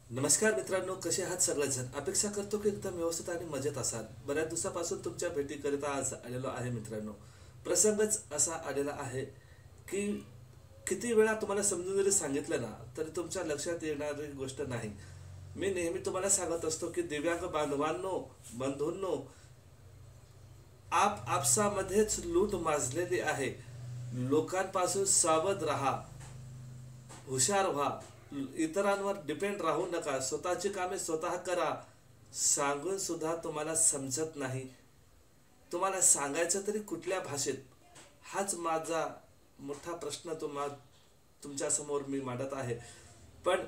नमस्कार मित्रांनो, कसे आहात सगळेजण? अपेक्षा करतो की एकदम व्यवस्थित आणि मजेत असाल. बऱ्याच दिवसापासून तुमच्या भेटीकरिता आज आलेलो आहे मित्रांनो. प्रसंगच असा आलेला आहे की किती वेळा तुम्हाला समजून जरी सांगितलं ना तरी तुमच्या लक्षात येणारी गोष्ट नाही. मी नेहमी तुम्हाला सांगत असतो की दिव्यांग बांधवांनो, बंधूंनो, आपसामध्येच लूट माजलेली आहे. लोकांपासून सावध राहा, हुशार व्हा, इतरांवर डिपेंड राहू नका, स्वतःची कामे स्वतः करा. सांगून सुद्धा तुम्हाला समजत नाही. तुम्हाला सांगायचं तरी कुठल्या भाषेत? हाच माझा मोठा प्रश्न तुमच्या समोर मी मांडत आहे. पण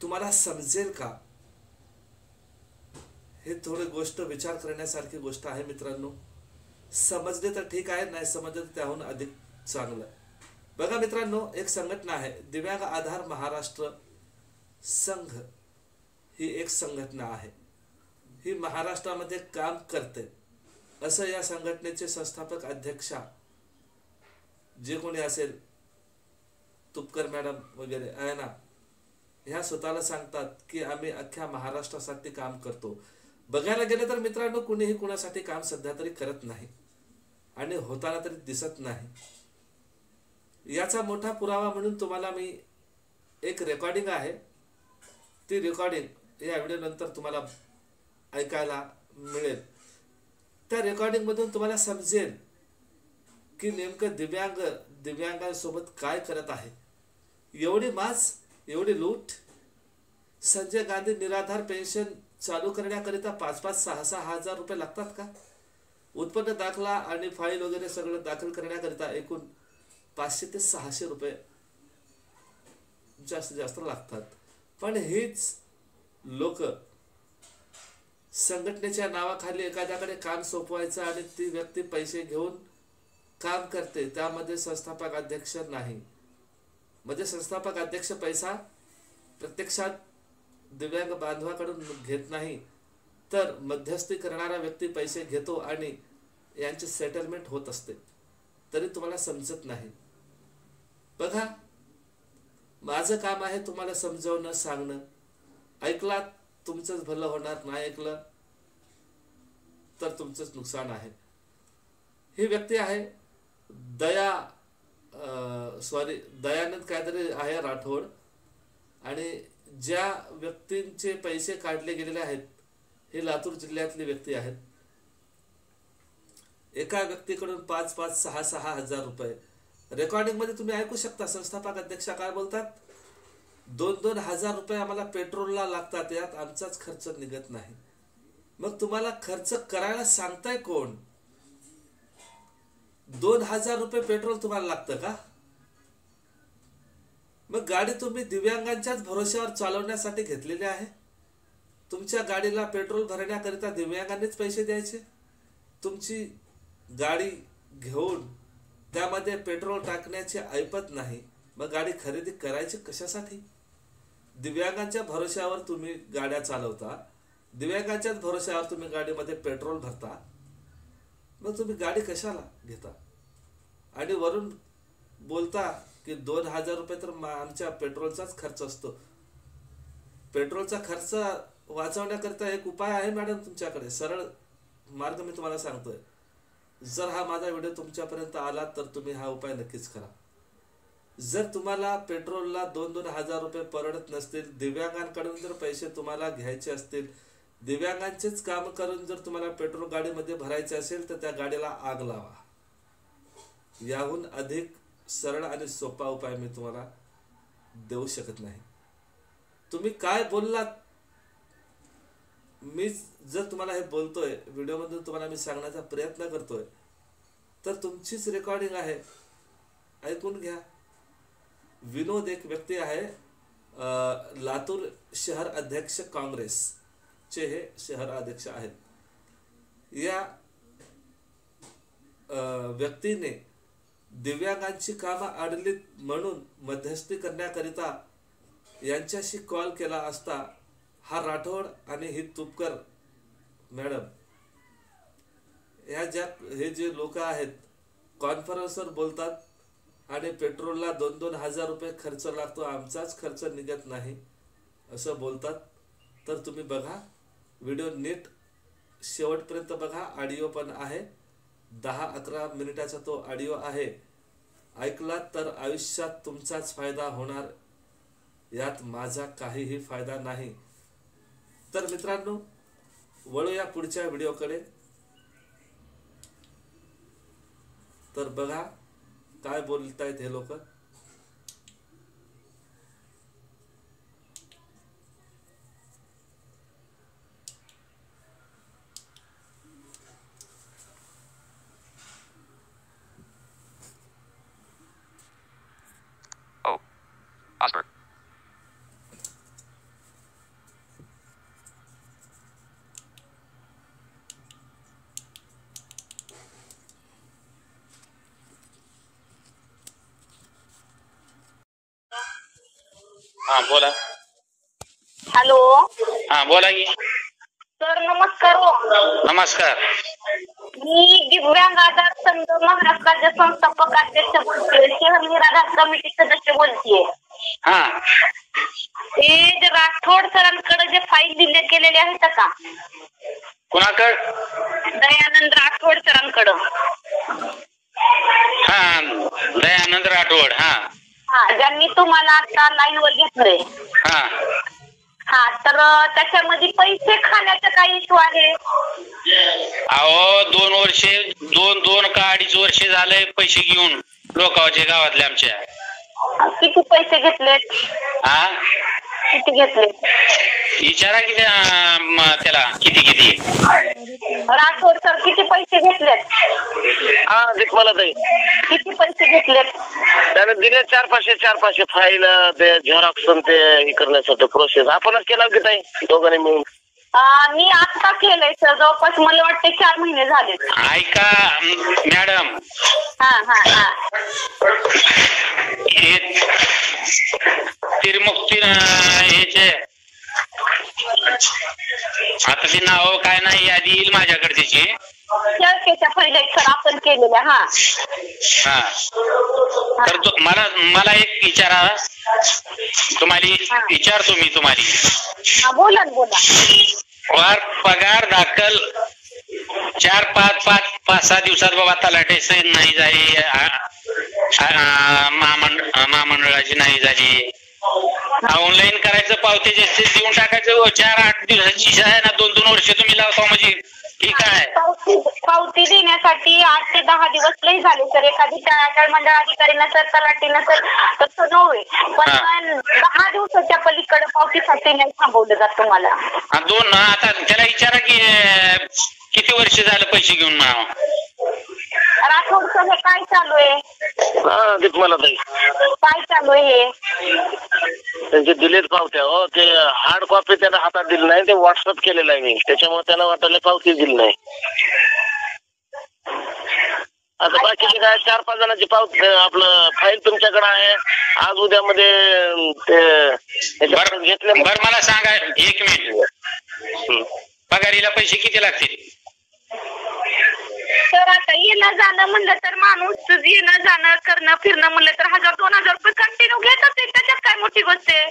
तुम्हाला समजेल का? हे थोडी गोष्ट विचार करण्यासारखी गोष्ट आहे मित्रांनो. समजले तर ठीक आहे, नाही समजले तर त्याहून अधिक चांगलं. बघा मित्रांनो, एक संघटना आहे दिव्यांग आधार महाराष्ट्र संघ. ही एक संघटना आहे. ही महाराष्ट्रामध्ये काम करते. असं या संघटनेचे संस्थापक अध्यक्षा जे कोणी असेल, तुपकर मॅडम वगैरे आहे ना, ह्या स्वतःला सांगतात की आम्ही अख्ख्या महाराष्ट्रासाठी काम करतो. बघायला गेलं तर मित्रांनो, कुणीही कुणासाठी काम सध्या तरी करत नाही आणि होताना तरी दिसत नाही. याचा मोठा पुरावा म्हणून तुम्हाला मी एक रेकॉर्डिंग आहे, ती रेकॉर्डिंग या व्हिडिओ नंतर तुम्हाला ऐकायला मिळेल. त्या रेकॉर्डिंग मधून तुम्हाला समजेल की नेमकं दिव्यांगांसोबत काय करत आहे. एवढी माज, एवढी लूट. संजय गांधी निराधार पेन्शन चालू करण्याकरिता 5-5, 6-6 हजार रुपये लागतात का? उत्पन्न दाखला आणि फाईल वगैरे सगळं दाखल करण्याकरिता एकूण 500 ते 600 रुपये जास्तीत जास्त लागतात. पण हेच लोक संघटनेच्या नावाखाली एखाद्याकडे काम सोपवायचं आणि ती व्यक्ती पैसे घेऊन काम करते. त्यामध्ये संस्थापक अध्यक्ष नाही. म्हणजे संस्थापक अध्यक्ष पैसा प्रत्यक्षात दिव्यांग बांधवाकडून घेत नाही, तर मध्यस्थी करणारा व्यक्ती पैसे घेतो आणि यांचे सेटलमेंट होत असते. तरी तुम्हाला समजत नाही. बघा, माझं काम आहे तुम्हाला समजावणं, सांगणं. ऐकलात तुमचंच भलं होणार, नाही ऐकलं तर तुमचंच नुकसान आहे. ही व्यक्ती आहे दयानंद काहीतरी आहे राठोड. आणि ज्या व्यक्तींचे पैसे काढले गेलेले आहेत हे लातूर जिल्ह्यातली व्यक्ती आहेत. एका व्यक्तीकडून 5-5, 6-6 हजार रुपये. रेकॉर्डिंग मध्ये तुम्ही ऐकू शकता संस्थापक अध्यक्ष काय बोलतात. 2-2 हजार रुपये आम्हाला पेट्रोलला लागतात, यात आमचाच खर्च निघत नाही. मग तुम्हाला खर्च करायला सांगताय कोण? 2,000 रुपये पेट्रोल तुम्हाला लागतं का? मग गाडी तुम्ही दिव्यांगांच्याच भरोश्यावर चालवण्यासाठी घेतलेली आहे. तुमच्या गाडीला पेट्रोल भरण्याकरिता दिव्यांगांनीच पैसे द्यायचे. तुमची गाडी घेऊन त्यामध्ये पेट्रोल टाकण्याची ऐपत नाही, मग गाडी खरेदी करायची कशासाठी? दिव्यांगांच्या भरोश्यावर तुम्ही गाड्या चालवता, दिव्यांगांच्याच भरोश्यावर तुम्ही गाडीमध्ये पेट्रोल भरता. मग तुम्ही गाडी कशाला घेता? आणि वरून बोलता की 2,000 रुपये तर आमच्या पेट्रोलचाच खर्च असतो. पेट्रोलचा खर्च वाचवण्याकरिता एक उपाय आहे मॅडम तुमच्याकडे, सरळ मार्ग मी तुम्हाला सांगतोय. जर हा माझा व्हिडिओ तुमच्यापर्यंत आला तर तुम्ही हा उपाय नक्कीच करा. जर तुम्हाला पेट्रोलला 2-2 हजार रुपये परवडत नसतील, दिव्यांगांकडून जर पैसे तुम्हाला घ्यायचे असतील, दिव्यांगांचेच काम करून जर तुम्हाला पेट्रोल गाडीमध्ये भरायचे असेल, तर त्या गाडीला आग लावा. याहून अधिक सरळ आणि सोपा उपाय मी तुम्हाला देऊ शकत नाही. तुम्ही काय बोललात, मी जर तुम्हाला हे बोलतोय व्हिडिओमधून, तुम्हाला मी सांगण्याचा प्रयत्न करतोय, तर तुमचीच रेकॉर्डिंग आहे, ऐकून घ्या. विनोद एक व्यक्ती आहे, लातूर शहर अध्यक्ष काँग्रेसचे हे शहर अध्यक्ष आहेत. या व्यक्तीने दिव्यांगांची कामं अडलीत म्हणून मध्यस्थी करण्याकरिता यांच्याशी कॉल केला असता हा राठोड आणि ही तुपकर मॅडम, हे जे लोक आहेत कॉन्फरन्सवर बोलतात आणि पेट्रोलला 2-2 हजार रुपये खर्च लागतो, आमचाच खर्च निघत नाही. असं बोलतात. तर तुम्ही बघा व्हिडिओ नीट शेवटपर्यंत बघा. ऑडिओ पण आहे, 10-11 मिनिटाचा तो ऑडिओ आहे. ऐकला तर आयुष्यात तुमचाच फायदा होणार, यात माझा काहीही फायदा नाही. तर मित्रांनो, वळूया पुढच्या व्हिडिओकडे. तर बघा काय बोलतायत हे लोक. Osberg. हा बोला. हॅलो हा बोला की. सर नमस्कार. नमस्कार. मी दिव्यांग आधार संघ महाराष्ट्राचे संस्थापक अध्यक्ष बोलते, शहर निराधार कमिटी सदस्य बोलतीये. हा ते जे राठोड सरांकडे जे फाईल दिले गेलेले आहेत का, कुणाकड? दयानंद राठोड सरांकडं. हा दयानंद राठोड. हा ज्यांनी तुम्हाला आता लाईन वर घेतलंय. हा हा तर त्याच्यामध्ये पैसे खाण्याचा काही इश्यू आहे? अहो 2 वर्षे 2 का 2.5 वर्ष झाले पैसे घेऊन लोकांच्या गावातल्या आमच्या. किती पैसे घेतलेत? हा किती घेतले? विचारा की त्याला किती. राठोड सर किती पैसे घेतलेत? हा मला ताई किती पैसे घेतलेत? त्याने दिले 400-500 फाईल ते झेरॉक्स ते हे करण्यासाठी प्रोसेस आपणच केला की ताई दोघांनी मिळून. मी आता केलंय सर, जवळपास मला वाटते 4 महिने झाले. ऐका मॅडम, हे तिरमुक्ती ह्याचे आता ती नाव काय नाही, यादी येईल माझ्याकडे त्याची. चर्चेच्या पहिले सर आपण केलेल्या. हा तर मला एक विचारा, विचारतो मी तुम्हाला. बोला बोला. वार पगार दाखल 4-5-6 दिवसात बाबा तलाठी सही नाही झाली, महामंडळाची नाही झाली, ऑनलाईन करायचं, पावती जास्त देऊन टाकायचं. 4-8 दिवसाची आहे ना, 2-2 वर्ष तुम्ही लावता म्हणजे ठीक आहे. पावती देण्यासाठी 8 ते 10 दिवस लई झाले सर. एखादी तळागाळ मंडळ अधिकारी नसेल, तलाठी नसेल तसं नव्हे, पण 10 दिवसाच्या पलीकडे पावतीसाठी नाही थांबवलं जात तुम्हाला. आता त्याला विचारा की किती वर्ष झालं पैसे घेऊन. राठोड सर काय चालू आहे? हा मला ताई काय चालू आहे? त्यांचे दिलेत पावत्या. हो ते हार्ड कॉपी त्यांना हातात दिली नाही, ते व्हॉट्सअप केलेलं आहे मी, त्याच्यामुळे त्यांना वाटलं पावती दिली नाही. आता बाकीचे काय 4-5 जणांची पावती आपलं फाईल तुमच्याकडे आहे. आज उद्यामध्ये ते घेतले. बरं मला सांगा 1 मिनिट, पगारीला पैसे किती लागतील? तर आता येणं जाणं म्हणलं तर माणूस येणं जाणं करणं फिरणं म्हणलं तर 1000-2000 रुपये कंटिन्यू घेतात. त्याच्यात काय मोठी गोष्ट आहे?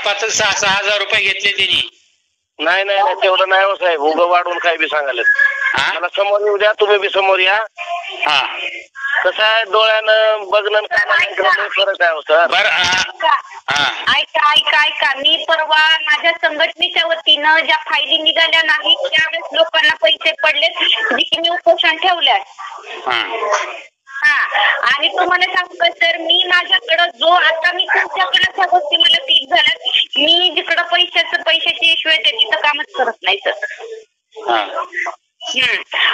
5-6 हजार रुपये घेतले त्यांनी. नाही तेवढं नाही हो साहेब, उभं वाढवून काय बी सांगाल. मला समोर येऊ द्या, तुम्ही बी समोर या. हा कसं आहे, डोळ्यानं बघणं फरक आहे सर. ऐका मी परवा माझ्या संघटनेच्या वतीनं ज्या फायली निघाल्या नाहीत त्यावेळेस लोकांना पैसे पडलेत, जे की मी उपोषण ठेवलंय. आणि तुम्हाला सांगतो सर, मी माझ्याकडं जो आता मी तुमच्याकडे त्या गोष्टी मला क्लिक झाल्यात, मी जिकडं पैशाची इश्यू आहे तिथं कामच करत नाही सर.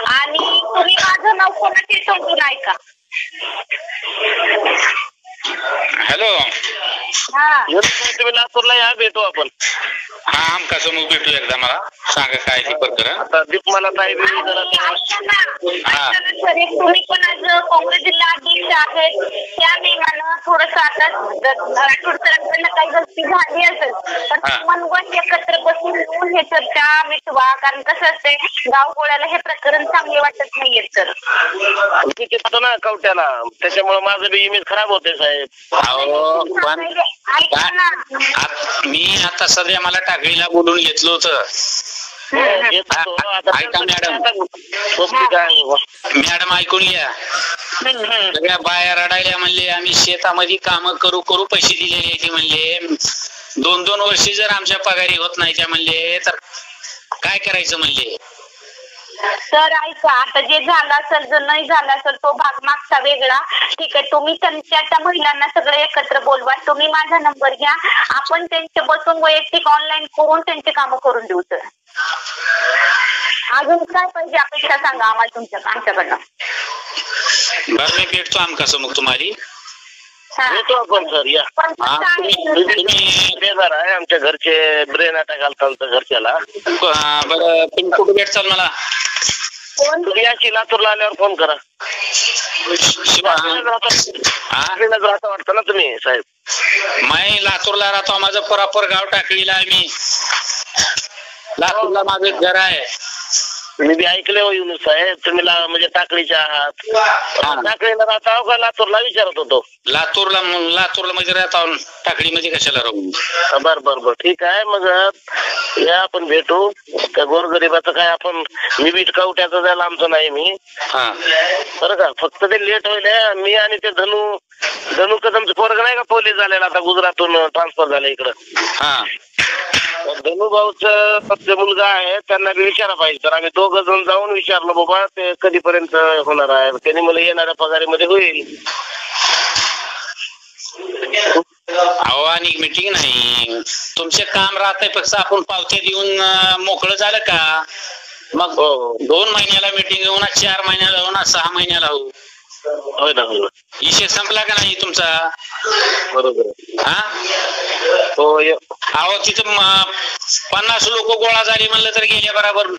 आणि तुम्ही माझं नाव कोणाचे समजून ऐका. हॅलो, तुम्ही लातूरला या, भेटू आपण. हा आमका समोर भेटू एकदा. मला सांगा काय ती प्रकरण. आता मला काही तुम्ही पण आज काँग्रेस जिल्हा अध्यक्ष आहेत, त्या नियमानं थोडस आता राठोड सरांकडनं काही गोष्टी झाली असेल तर मनगट एकत्र बसून येऊन हे चर्चा मिटवा, कारण कसं असते गाव गोळ्याला हे प्रकरण चांगले वाटत नाहीये सर. ना कवट्याला त्याच्यामुळे माझं बी इमेज खराब होते साहेब. अहो पण ऐका ना, मी आता सध्या मला टाकळीला बोलून घेतलं होतं. ऐका मॅडम ऐकून घ्या. सगळ्या बाया रडायल्या म्हणले आम्ही शेतामध्ये काम करू करू पैसे दिलेले ते म्हणले 2-2 वर्षे जर आमच्या पगारी होत नाही त्या म्हणले तर काय करायचं म्हणले. सर ऐका, आता जे झालं असेल जर नाही झाला असेल तो भाग मागचा वेगळा. ठीक आहे, तुम्ही त्यांच्या त्या महिलांना सगळे एकत्र बोलवा. तुम्ही माझा नंबर घ्या, आपण त्यांचे बसून वैयक्तिक ऑनलाईन करून त्यांचे काम करून देऊ. सर अजून काय पाहिजे अपेक्षा सांगा आम्हाला आमच्याकडनं. बरं मी भेटतो आमका मग तुम्हाला. भेटू आपण सर या. बेजार आहे आमच्या घरचे ब्रेन अटॅक आलता घरच्याला. बरं तुम्ही कुठे भेटचाल मला. तुम्ही याची लातूरला आल्यावर फोन करा. राहता वाटतं ना तुम्ही साहेब. मी लातूरला राहतो, माझं प्रॉपर गाव टाकळीला आहे. मी लातूरला माझं घर आहे. मी बी ऐकले हो युनुस साहेब, तुम्ही म्हणजे टाकळीचे आहात. टाकळीला राहता का लातूरला विचारत होतो. लातूरला मध्ये राहता, टाकळीमध्ये कशाला राहू. बर बर बर ठीक आहे. मग या आपण भेटू. त्या गोरगरीबाचं काय आपण मी बीट कवट्याचं जायला आमचं नाही मी. बरं का, फक्त ते लेट होईल. मी आणि ते धनु कदमचं पोरग नाही का पोलीस झालेला, आता गुजरातून ट्रान्सफर झालं इकडं. धनु भाऊच मुलगा आहे, त्यांना बी विचारा पाहिजे. तर आम्ही 2 जण जाऊन विचारलं बाबा ते कधीपर्यंत होणार आहे. त्यांनी मला येणाऱ्या पगारीमध्ये होईल. अहो आणि मीटिंग नाही, तुमचे काम राहतंय, फक्त आपण पावत्या देऊन मोकळं झालं का. मग 2 महिन्याला मीटिंग होऊ ना, 4 महिन्याला होऊ ना, 6 महिन्याला होऊ. होय ना. विषय संपला का नाही तुमचा. बरोबर. हा हो. अहो तिथं 50 लोक गोळा झाले म्हणलं तर गेल्या बरोबर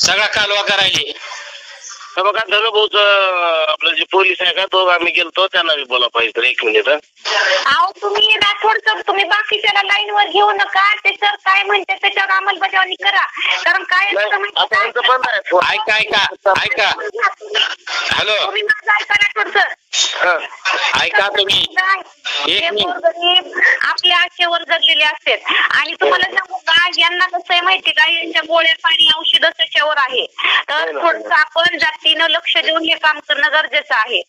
सगळा कालवा करायले. बघा धनु भाऊच आपलं जे पोलीस आहे का तो आम्ही गेलतो, त्यांना बी बोला पाहिजे. तर 1 मिनिट. अहो तुम्ही राठोड सर, तुम्ही बाकीच्याला लाईन वर घेऊ नका. ते सर काय म्हणते त्याच्यावर अंमलबजावणी करा. कारण काय ऐका हॅलो तुम्ही माझा ऐका राठोड सर. ऐका तुम्ही आपल्या आशेवर जगलेले असतात. आणि तुम्हाला सांगू का, यांना कसं आहे माहिती का, यांच्या गोळ्या पाणी औषध त्याच्यावर आहे. तर थोडस आपण जातीनं लक्ष देऊन हे काम करणं गरजेचं आहे.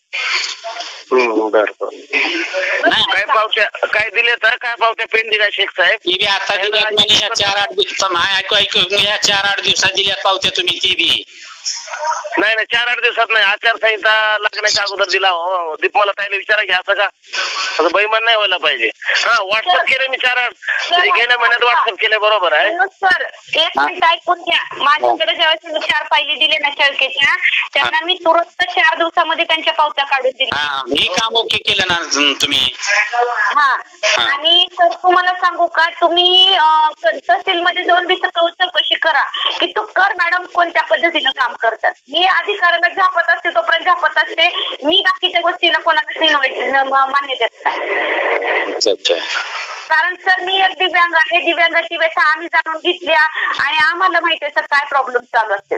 काय पावत्या काय दिले तर काय पावत्या पेंडिंग आहे शेख साहेब. ती बी आता दिल्यात म्हणजे 4-8 दिवसात. ऐकू 4-8 दिवसात दिल्यात पावत्या तुम्ही. ती बी नाही 4-8 दिवसात नाही. आचारसंहिता लागण्याच्या अगोदर दिला. हो दीप मला त्याला विचारा घ्या असं का, असं बैमान नाही व्हायला पाहिजे. व्हॉट्सअप केले मी 4-8 गेल्या महिन्यात व्हॉट्सअप केले. बरोबर आहे सर. 1 मिनिट ऐकून घ्या. माझ्याकडे ज्यावेळेस मी 4 फायली दिले ना शेळकेच्या, त्यांना मी तुरंत 4 दिवसामध्ये त्यांच्या पावत्या काढून दिल्या. मी काम ओके केलं ना तुम्ही. आणि सर तुम्हाला सांगू का, तुम्ही तहसील मध्ये जाऊन बी चौकशी करा की तू कर मॅडम कोणत्या पद्धतीनं काम करतात. मी अधिकाऱ्याला झापत असते तोपर्यंत झापत असते. मी बाकीच्या गोष्टीला कोणाला मान्य देत नाही. कारण सर मी एक दिव्यांग आहे. दिव्यांगाची व्यथा आम्ही जाणून घेतल्या आणि आम्हाला माहिती आहे सर काय प्रॉब्लेम चालू असते.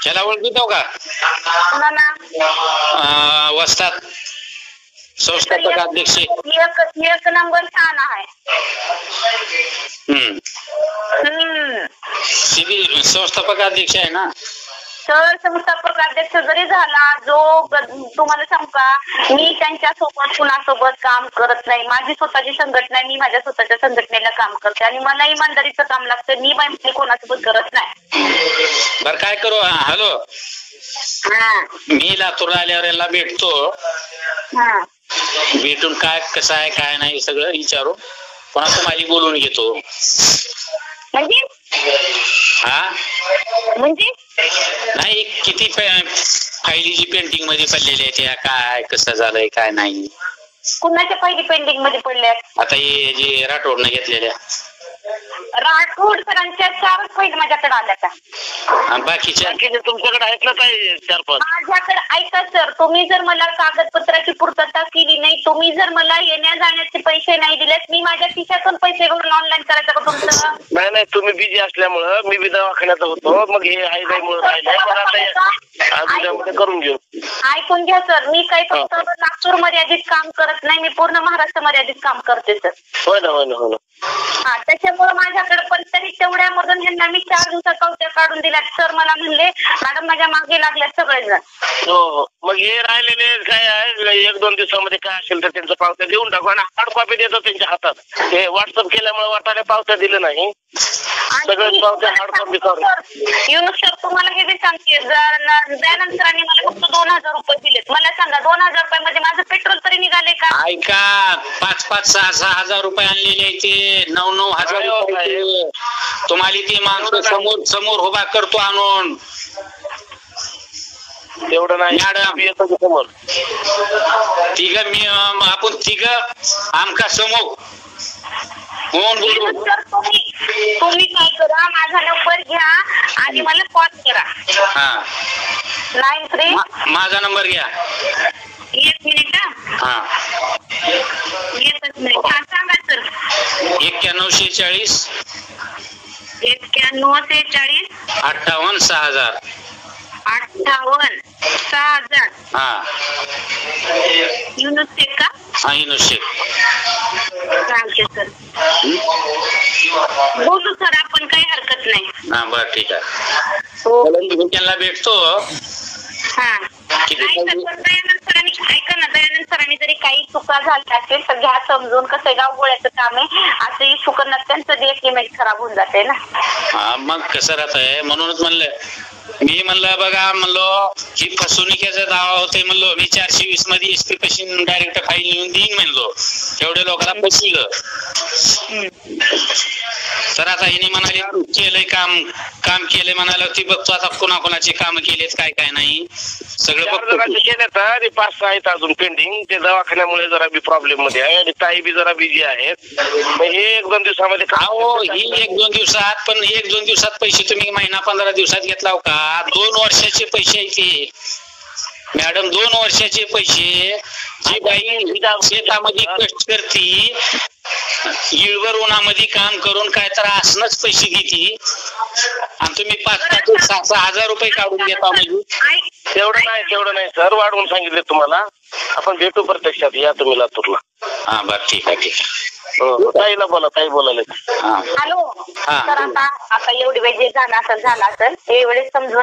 त्याला ओळखतो का वस्तात संस्थापक अध्यक्ष. एक नंबर छान आहे. संस्थापक अध्यक्ष आहे ना सर. संस्थापक अध्यक्ष जरी झाला जो, तुम्हाला सांगू का, मी त्यांच्या सोबत कुणासोबत काम करत नाही. माझी स्वतःची संघटना आहे, मी माझ्या स्वतःच्या संघटनेला काम करते आणि मला इमानदारीचं काम लागतं. मी कोणासोबत करत नाही. बर काय करू. हॅलो मी लातूरला आल्यावर याला भेटतो. भेटून काय कसं आहे काय नाही सगळं विचारू. कोणाचं माझी बोलून घेतो. म्हणजे नाही किती फायली जी पेंटिंग मध्ये पडलेली आहे त्या काय कसं झालंय काय नाही. कुणाच्या फायली पेंटिंग मध्ये पडल्या. आता हे जे राठोडनं घेतलेल्या राठोड सरांच्या 4 फाईल माझ्याकडे आल्या. बाकीच्या तुमच्याकडे आहेत ना काही 4-5. माझ्याकडे ऐका सर, तुम्ही जर मला कागदपत्राची पूर्तता केली नाही, तुम्ही जर मला येण्या जाण्याचे पैसे नाही दिलेत, मी माझ्या खिशातून पैसे घेऊन ऑनलाईन करायचा का तुमचं? नाही तुम्ही बिझी असल्यामुळं मी बी दवाखान्यात होतो, मग हे मुळे राहिलंय, आज उद्यामध्ये करून घेऊ. ऐकून घ्या सर, मी काही फक्त नागपूर मर्यादित काम करत नाही, मी पूर्ण महाराष्ट्र मर्यादित काम करते सर. होय ना. हा, त्याच्यामुळे माझ्याकडे पण तरी तेवढ्यामधून ह्यांना मी 4 दिवसात पावत्या काढून दिल्या. सर मला म्हणले मॅडम माझ्या मागे लागल्यात सगळेजण. हो, मग हे राहिलेले काय आहे, 1-2 दिवसामध्ये काय असेल तर त्यांचं पावत्या देऊन टाकू आणि हार्ड कॉपी देतो त्यांच्या हातात. ते व्हॉट्सअप केल्यामुळे वाटायला पावत्या दिलं नाही, सगळ्याच पावत्या हार्ड कॉपी करून. युनुस सर तुम्हाला हे बी सांगते, दयानंद सरांनी मला फक्त 2000 रुपये दिलेत. मला सांगा 2000 रुपयामध्ये माझं पेट्रोल तरी निघाले का? ऐका, 5-5, 6-6 हजार रुपये आणलेले आहे ते, 9-9 हजार रुपये तुम्हाला ती माणसं समोर उभा करतो आणून. तेवढं नाही मॅडम समोर आपण तिघ आमका समोर कोण बोलू. सर तुम्ही काय करा, माझा नंबर घ्या आणि मला कॉल करा. हा 93 माझा नंबर घ्या. 1 मिनिट. हा 1 मिनिट. हा सांगा सर. 9146 9146 58 6000 58 6000. हा युनुस शेख का? हा युनुस शेख. सांगते सर. बोलू सर, आपण काही हरकत नाही. हा बरं ठीक आहे. हो त्यांना भेटतो. हा ऐका ना, दयानंद सरांनी जरी काही चुका झाल्या असेल तर घ्या समजून. कसं गाव गोळ्याचं काम आहे, असं इशू करण्यात त्यांचं इमेज खराब होऊन जाते ना. हा मग कसं राहत आहे, म्हणूनच म्हणलं मी बघा म्हणलो ही फसवणुकीचा दावा होते म्हणलो. मी 420 मध्ये एसपी पाशी डायरेक्ट फाईल लिहून देईन म्हणलो, एवढ्या लोकांना फसवलं. तर आता हिने म्हणाले केलंय काम केलंय म्हणाला. ती बघतो आता कोणाकोणाची काम केलेत काय नाही सगळं बघतो. केले तर 5-6 आहेत अजून पेंडिंग. ते दवाखान्यामुळे जरा बी प्रॉब्लेम मध्ये आहे आणि ताई बी जरा बिझी आहेत. मग हे 1-2 दिवसामध्ये ही 1-2 दिवसात, पण 1-2 दिवसात पैसे तुम्ही महिना 15 दिवसात घेतला का? 2 वर्षाचे पैसे आहेत ते मॅडम, 2 वर्षाचे पैसे. जी बाई शेतामध्ये कष्ट करती, इळवर उन्हामध्ये काम करून काय तर असणच पैसे घेती आणि तुम्ही 5-6 हजार रुपये काढून देता म्हणजे. तेवढं नाही सर, वाढवून सांगितले तुम्हाला. आपण भेटू प्रत्यक्षात, या तुम्ही लातूरला. हा बरं ठीक आहे. ताईला बोला, ताई बोलायला. हॅलो सर, आता एवढी वेळ जे झालं असेल ते वेळेस समजून